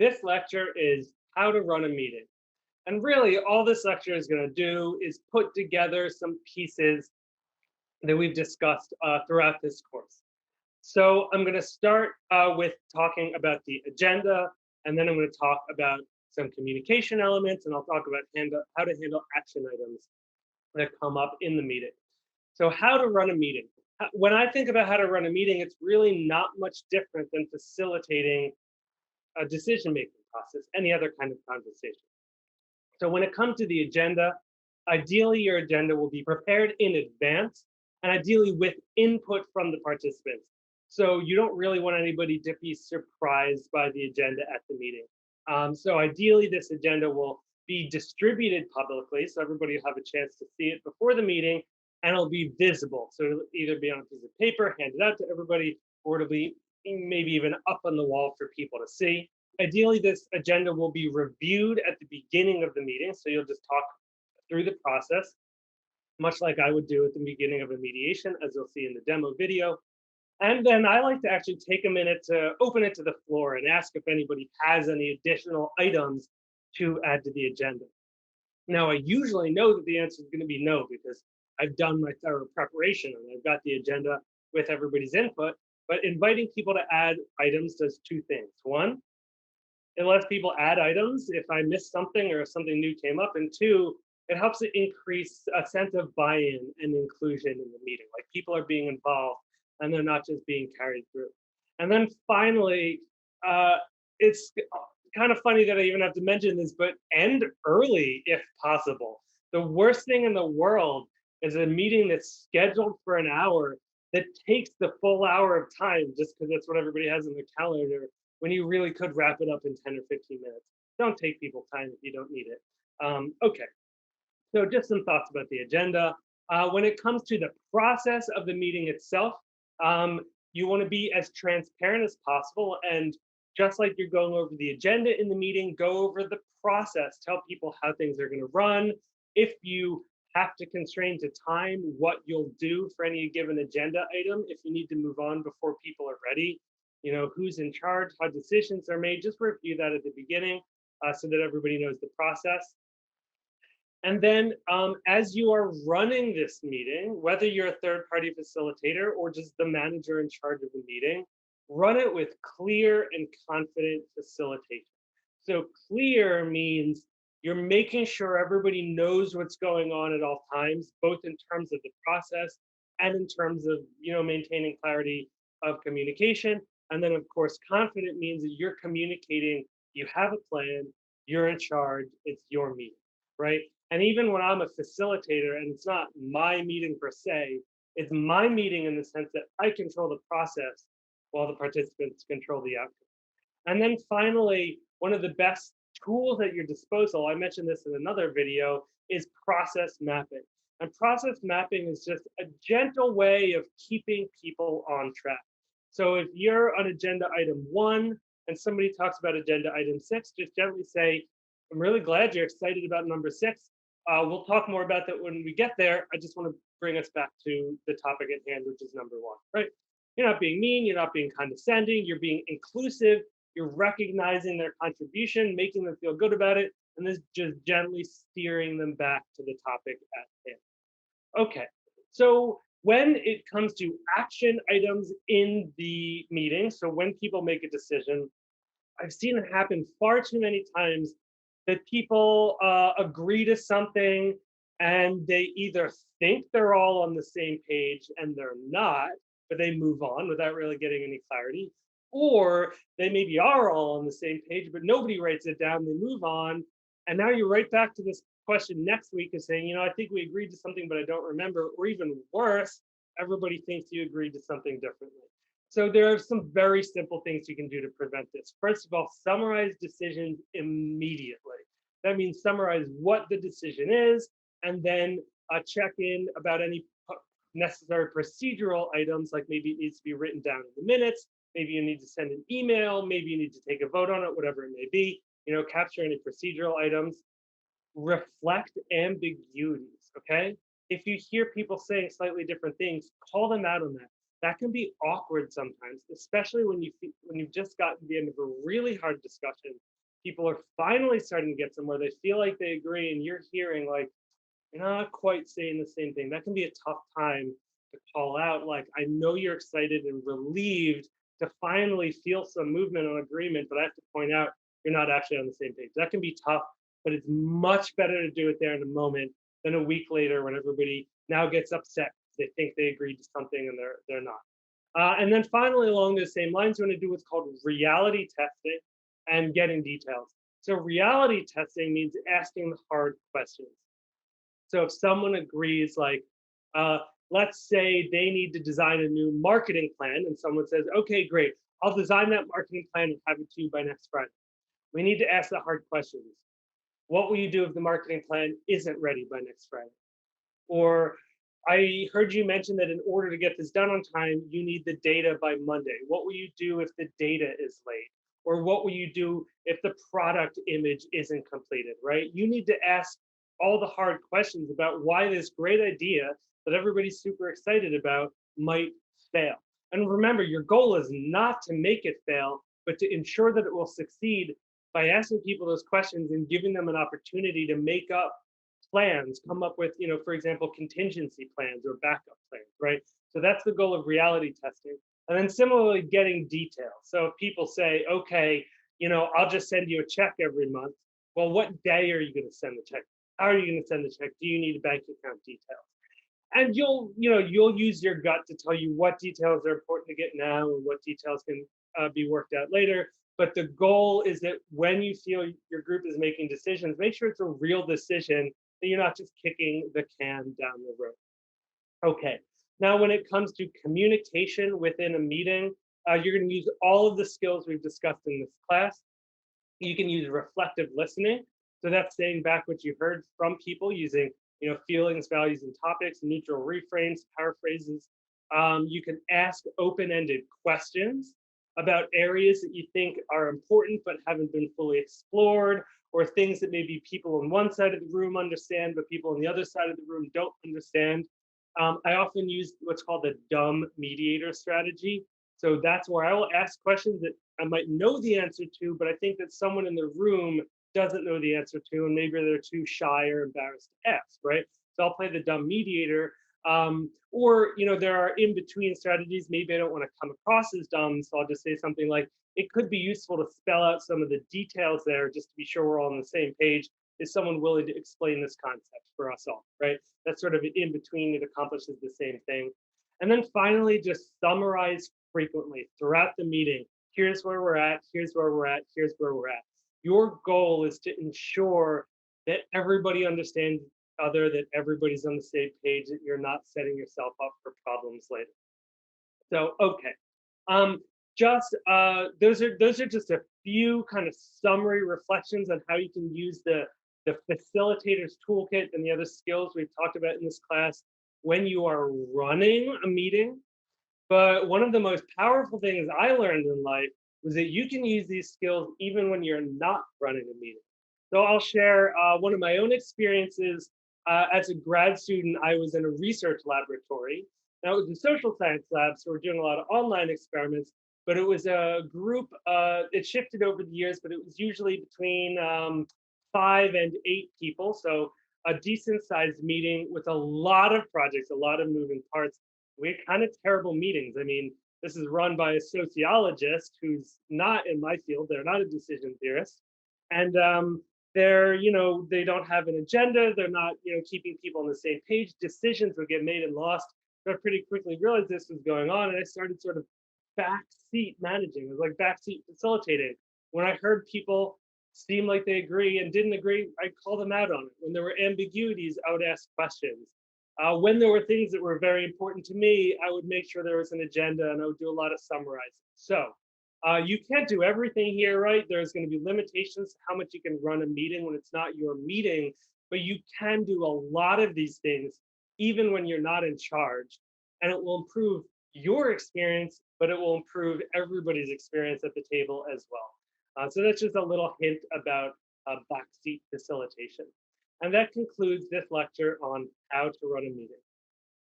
This lecture is how to run a meeting. And really, all this lecture is going to do is put together some pieces that we've discussed throughout this course. So I'm going to start with talking about the agenda, and then I'm going to talk about some communication elements, and I'll talk about how to handle action items that come up in the meeting. So how to run a meeting. When I think about how to run a meeting, it's really not much different than facilitating a decision-making process, any other kind of conversation. So when it comes to the agenda, ideally your agenda will be prepared in advance and ideally with input from the participants. So you don't really want anybody to be surprised by the agenda at the meeting. So ideally this agenda will be distributed publicly so everybody will have a chance to see it before the meeting, and it'll be visible. So it'll either be on a piece of paper, handed out to everybody, or it'll be maybe even up on the wall for people to see. Ideally, this agenda will be reviewed at the beginning of the meeting. So you'll just talk through the process, much like I would do at the beginning of a mediation, as you'll see in the demo video. And then I like to actually take a minute to open it to the floor and ask if anybody has any additional items to add to the agenda. Now, I usually know that the answer is going to be no, because I've done my thorough preparation and I've got the agenda with everybody's input. But inviting people to add items does two things. One, it lets people add items if I missed something or if something new came up. And two, it helps it increase a sense of buy-in and inclusion in the meeting. Like people are being involved and they're not just being carried through. And then finally, it's kind of funny that I even have to mention this, but end early if possible. The worst thing in the world is a meeting that's scheduled for an hour that takes the full hour of time just because that's what everybody has in their calendar, when you really could wrap it up in 10 or 15 minutes. Don't take people time if you don't need it. Okay, so just some thoughts about the agenda. When it comes to the process of the meeting itself, you want to be as transparent as possible. And just like you're going over the agenda in the meeting, go over the process. Tell people how things are going to run. If you have to constrain to time, what you'll do for any given agenda item. If you need to move on before people are ready, who's in charge, how decisions are made. Just review that at the beginning so that everybody knows the process. And then as you are running this meeting, whether you're a third-party facilitator or just the manager in charge of the meeting, run it with clear and confident facilitation. So clear means you're making sure everybody knows what's going on at all times, both in terms of the process and in terms of maintaining clarity of communication. And then of course, confident means that you're communicating, you have a plan, you're in charge, it's your meeting, right? And even when I'm a facilitator and it's not my meeting per se, it's my meeting in the sense that I control the process while the participants control the outcome. And then finally, one of the best tools at your disposal, I mentioned this in another video, is process mapping. And process mapping is just a gentle way of keeping people on track. So if you're on agenda item 1 and somebody talks about agenda item 6, just gently say, I'm really glad you're excited about number 6. We'll talk more about that when we get there. I just want to bring us back to the topic at hand, which is number 1, right? You're not being mean, you're not being condescending, you're being inclusive, you're recognizing their contribution, making them feel good about it, and this just gently steering them back to the topic at hand. Okay, so when it comes to action items in the meeting, so when people make a decision, I've seen it happen far too many times that people agree to something and they either think they're all on the same page and they're not, but they move on without really getting any clarity, or they maybe are all on the same page, but nobody writes it down, they move on, and now you're right back to this question next week of saying, I think we agreed to something, but I don't remember, or even worse, everybody thinks you agreed to something differently. So there are some very simple things you can do to prevent this. First of all, summarize decisions immediately. That means summarize what the decision is, and then check in about any necessary procedural items, like maybe it needs to be written down in the minutes, maybe you need to send an email, maybe you need to take a vote on it, whatever it may be. Capture any procedural items. Reflect ambiguities, okay? If you hear people saying slightly different things, call them out on that. That can be awkward sometimes, especially when you've just gotten to the end of a really hard discussion people are finally starting to get somewhere. They feel like they agree, and you're hearing like you're not quite saying the same thing. That can be a tough time to call out. Like, I know you're excited and relieved to finally feel some movement on agreement, but I have to point out you're not actually on the same page. That can be tough, but it's much better to do it there in a moment than a week later when everybody now gets upset. They think they agreed to something and they're not. And then finally, along those same lines, you want to do what's called reality testing and getting details. So reality testing means asking the hard questions. So if someone agrees, like, uh, let's say they need to design a new marketing plan, and someone says, okay, great, I'll design that marketing plan and have it to you by next Friday. We need to ask the hard questions. What will you do if the marketing plan isn't ready by next Friday? Or I heard you mention that in order to get this done on time, you need the data by Monday. What will you do if the data is late? Or what will you do if the product image isn't completed, right? You need to ask all the hard questions about why this great idea that everybody's super excited about might fail. And remember, your goal is not to make it fail, but to ensure that it will succeed by asking people those questions and giving them an opportunity to make up plans, come up with, for example, contingency plans or backup plans, right? So that's the goal of reality testing. And then similarly, getting details. So if people say, okay, I'll just send you a check every month. Well, what day are you going to send the check? How are you going to send the check? Do you need a bank account details? And you'll use your gut to tell you what details are important to get now and what details can be worked out later. But the goal is that when you feel your group is making decisions, make sure it's a real decision, that you're not just kicking the can down the road. Okay, now when it comes to communication within a meeting, you're going to use all of the skills we've discussed in this class. You can use reflective listening. So that's saying back what you heard from people using, feelings, values, and topics, neutral reframes, paraphrases. You can ask open-ended questions about areas that you think are important but haven't been fully explored, or things that maybe people on one side of the room understand, but people on the other side of the room don't understand. I often use what's called the dumb mediator strategy. So that's where I will ask questions that I might know the answer to, but I think that someone in the room doesn't know the answer to, and maybe they're too shy or embarrassed to ask, right? So I'll play the dumb mediator. Or, there are in between strategies. Maybe I don't want to come across as dumb, so I'll just say something like, it could be useful to spell out some of the details there just to be sure we're all on the same page. Is someone willing to explain this concept for us all, right? That's sort of in between, it accomplishes the same thing. And then finally, just summarize frequently throughout the meeting. Here's where we're at, here's where we're at, here's where we're at. Your goal is to ensure that everybody understands each other, that everybody's on the same page, that you're not setting yourself up for problems later. So, okay. Just those are just a few kind of summary reflections on how you can use the facilitator's toolkit and the other skills we've talked about in this class when you are running a meeting. But one of the most powerful things I learned in life was that you can use these skills even when you're not running a meeting. So I'll share one of my own experiences. As a grad student, I was in a research laboratory. Now it was a social science lab, so we're doing a lot of online experiments, but it was a group, it shifted over the years, but it was usually between 5 and 8 people. So a decent sized meeting with a lot of projects, a lot of moving parts. We had kind of terrible meetings. I mean, this is run by a sociologist who's not in my field. They're not a decision theorist. And they don't have an agenda. They're not, keeping people on the same page. Decisions would get made and lost. So I pretty quickly realized this was going on. And I started sort of backseat managing. It was like backseat facilitating. When I heard people seem like they agree and didn't agree, I'd call them out on it. When there were ambiguities, I would ask questions. When there were things that were very important to me, I would make sure there was an agenda and I would do a lot of summarizing. So you can't do everything here, right? There's going to be limitations to how much you can run a meeting when it's not your meeting, but you can do a lot of these things even when you're not in charge, and it will improve your experience, but it will improve everybody's experience at the table as well. So that's just a little hint about backseat facilitation. And that concludes this lecture on how to run a meeting.